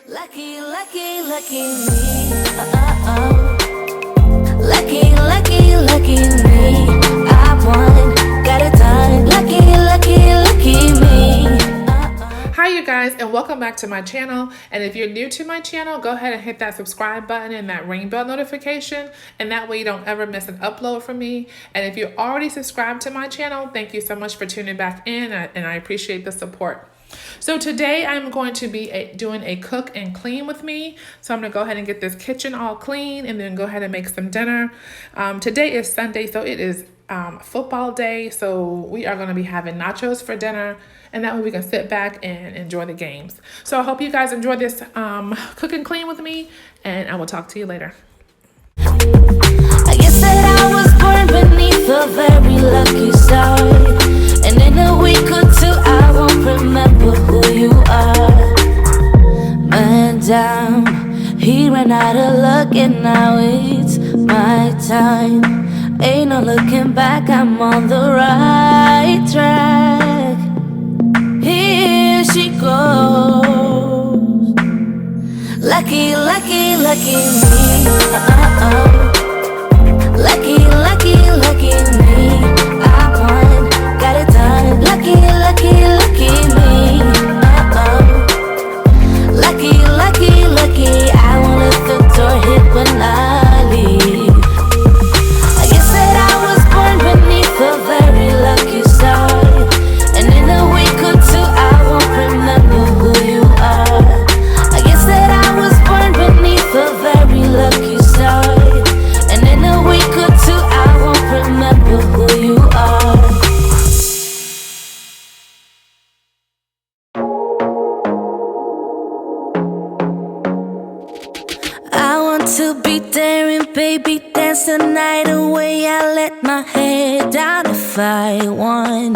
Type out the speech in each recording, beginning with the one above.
Lucky, lucky, lucky me. Lucky, lucky, lucky me. I won, got it done. Lucky, lucky, lucky me. Hi you guys, and welcome back to my channel. And if you're new to my channel, go ahead and hit that subscribe button and that ring bell notification, and that way you don't ever miss an upload from me. And if you're already subscribed to my channel, thank you so much for tuning back in, and I appreciate the support. So today I'm going to be doing a cook and clean with me. So I'm going to go ahead and get this kitchen all clean and then go ahead and make some dinner. Today is Sunday, so it is football day. So we are going to be having nachos for dinner, and that way we can sit back and enjoy the games. So I hope you guys enjoy this cook and clean with me, and I will talk to you later. I guess that I was born beneath a very lucky star, and in a week or two I won't remember who you are. Man down, he ran out of luck and now it's my time. Ain't no looking back, I'm on the right track. Here she goes. Lucky, lucky, lucky me. Lucky, lucky, lucky me. I won, got it done. Lucky, lucky, lucky me. Lucky, lucky, lucky. I won't let the door hit when I leave. I guess that I was born beneath a very lucky star, and in a week or two I won't remember who you are. I guess that I was born beneath a very lucky star, and in a week or two I won't remember who you are. I want to be daring, baby, dance the night away. I let my head down if I won.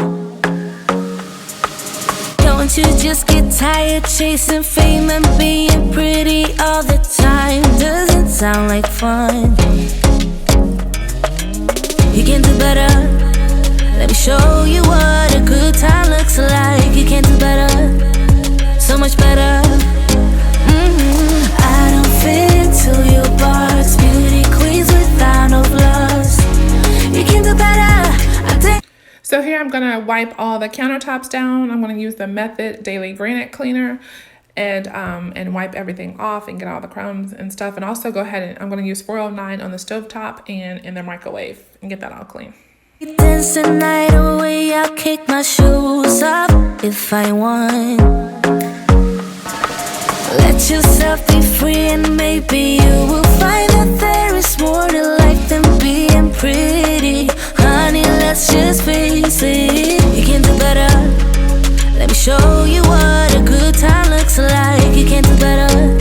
Don't you just get tired chasing fame and being pretty all the time? Doesn't sound like fun. You can do better. Let me show you what a good time looks like. You can do better, so much better. I don't fit into your box. Beauty queens without no flaws. You can do better. So here I'm going to wipe all the countertops down. I'm going to use the Method Daily Granite Cleaner and wipe everything off and get all the crumbs and stuff. And also go ahead and I'm going to use 409 on the stovetop and in the microwave and get that all clean. Dance the night away, I'll kick my shoes off if I want. Let yourself be free and maybe you will find that there is more to life than being pretty. Honey, let's just face it. You can do better. Let me show you what a good time looks like. You can do better,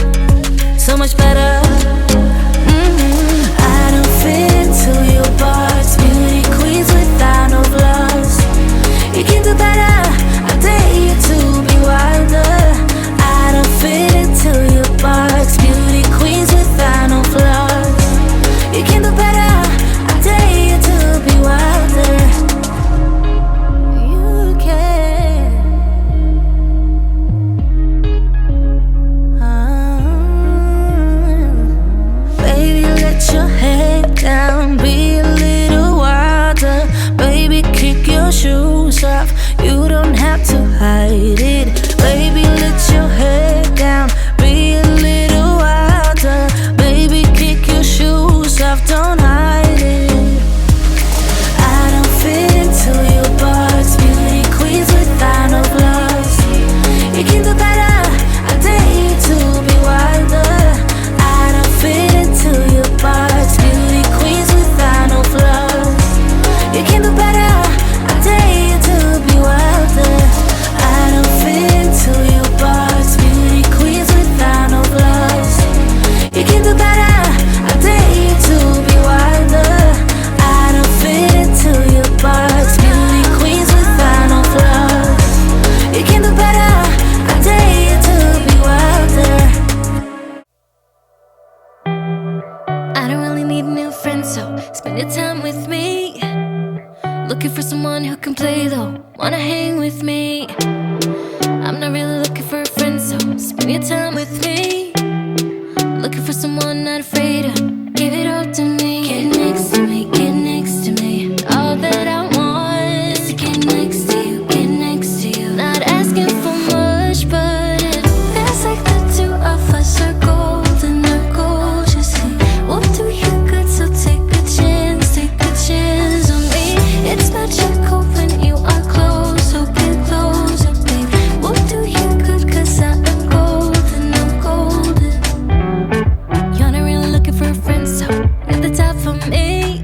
so much better. I don't fit into your box. Beauty queens without no flaws. You can do better. I dare you to be wilder. I don't fit into your box. Beauty queens without no flaws. You can do better. I dare you to be wilder. You can. Baby, let your head down. Be a little wilder. Baby, kick your shoes off. You don't have to hide it. Baby, let your head down. Be a little wilder. Baby, kick your shoes off. Don't hide it. I don't fit into your box. Beauty queens without no flaws. You can do better. I dare you to be wilder. I don't fit into your box. Beauty queens without no flaws. You can do better. I dare you to be wilder. I don't fit into your box. Beauty queens without no flaws. You can do better. I dare you to be wilder. I don't fit into your box. Beauty queens without no flaws. You can do better. I dare you to be wilder. I don't really need a new friend, so spend your time with me. Looking for someone who can play though, wanna hang with me. I'm not really looking for a friend, so spend your time with me. looking for someone not afraid to give it all to me. Get next to me, get next to me. All that I want is to get next to you, get next to you. Not asking for much, but it feels like the two of us are golden, are gold. You see, we'll do you good, so take a chance on me. It's magical when you are close, so get closer, babe. We'll do you good, 'cause I am golden, I'm golden. You're not really looking for a friend, so at the top for me.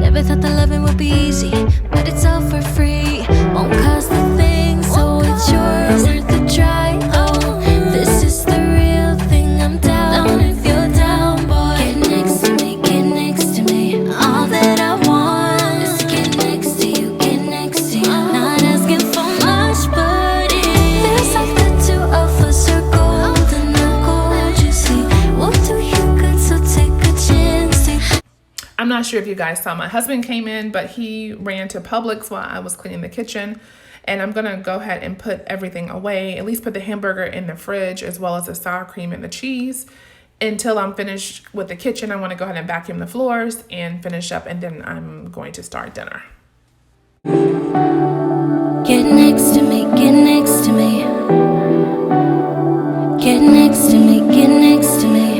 Never thought that loving would be easy, but it's all for free. Won't cost a thing, so it's yours, worth a try. Oh, this is the real thing, I'm down if you're down, boy. Get next to me, get next to me. All that I want is to get next to you, get next to you. Not asking for much, but it feels like the two of us are golden, are gold. You see, we'll do you good, so take a chance. I'm not sure if you guys saw, my husband came in, but he ran to Publix while I was cleaning the kitchen. And I'm gonna go ahead and put everything away, at least put the hamburger in the fridge as well as the sour cream and the cheese until I'm finished with the kitchen. I wanna go ahead and vacuum the floors and finish up, and then I'm going to start dinner. Get next to me, get next to me. Get next to me, get next to me.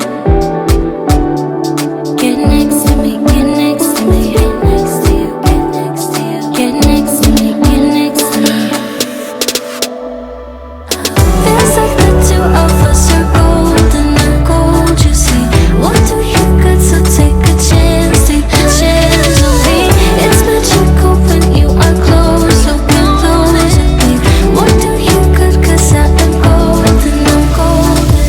Get next to me, get next to me. Get next to you, get next to you. Get next to me, get next to me. Feels like the two of us are golden, are gold. You see, we'll do you good, so take a chance on me. It's magical when you are close, so get closer, babe. We'll do you good, 'cause I am golden, I'm golden.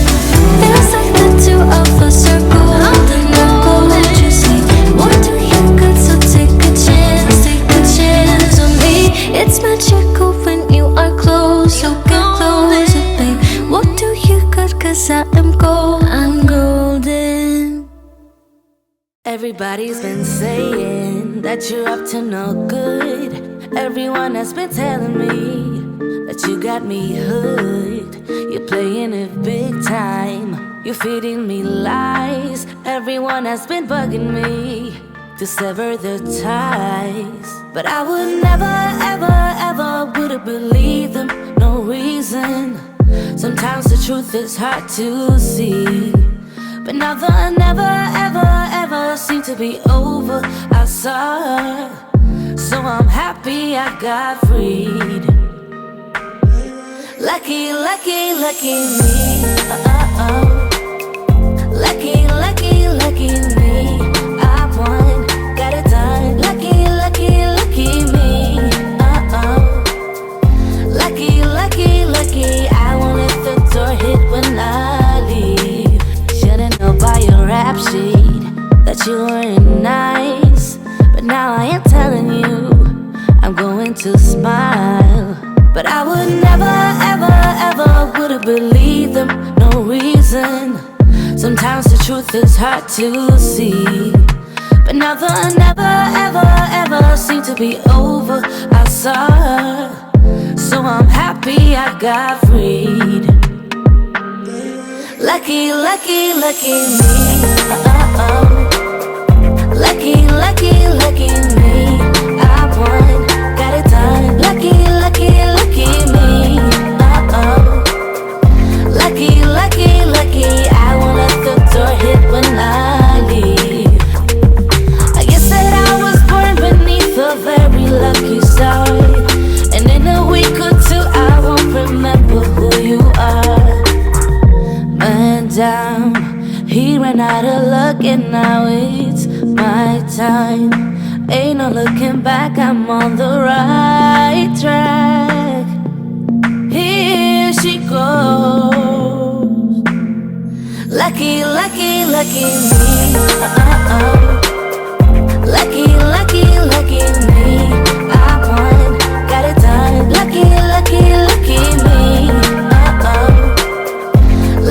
Feels like the two of us are golden, are gold. You see, we'll do you good, so take a chance on me. It's magical when you are close, so get closer, babe. We'll do you good, 'cause I am gold, I'm golden. Everybody's been saying that you're up to no good. Everyone has been telling me that you got me hooked. You're playing it big time. You're feeding me lies. Everyone has been bugging me to sever the ties, but I would never, ever, ever would've believed them. No reason. Sometimes the truth is hard to see, but now the never, ever, ever seem to be over. I saw, so I'm happy I got freed. Lucky, lucky, lucky me. Lucky, lucky, lucky me. I won, got it done. Lucky, lucky, lucky me. Lucky, lucky, lucky. I won't let the door hit when I leave. Should've known by your rap sheet that you weren't nice, but now I am telling you I'm going to smile. But I would never, ever, ever would've believed them. No reason. Sometimes the truth is hard to see, but now the never, ever, ever seem to be over. I saw, so I'm happy I got freed. Lucky, lucky, lucky me. Lucky, lucky, lucky me. I won, got it done. Lucky, lucky, lucky me. Lucky, lucky, lucky. I won't let the door hit when I leave. I guess that I was born beneath a very lucky star, and in a week or two I won't remember who you are. Man down, he ran out of luck, and now it's my time. Ain't no looking back, I'm on the right track. Here she goes. Lucky, lucky, lucky me. Lucky, lucky, lucky me. I won, got it done. Lucky, lucky, lucky me.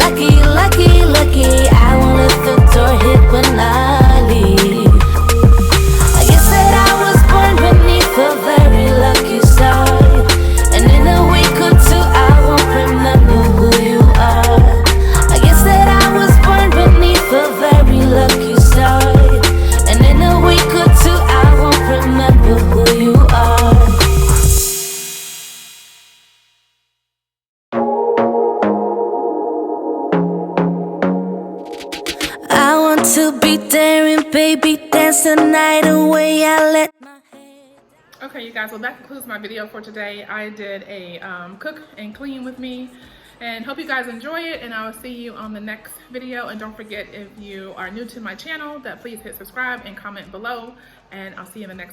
Lucky, lucky, lucky. I won't let the door hit when I leave. I guess that I was born beneath a very lucky star, and in a week or two I won't remember who you are. I guess that I was born are. I want to be daring, baby, dance the night away. I let my head. Okay, you guys, well, that concludes my video for today. I did a cook and clean with me, and hope you guys enjoy it, and I will see you on the next video. And don't forget, if you are new to my channel, that please hit subscribe and comment below, and I'll see you in the next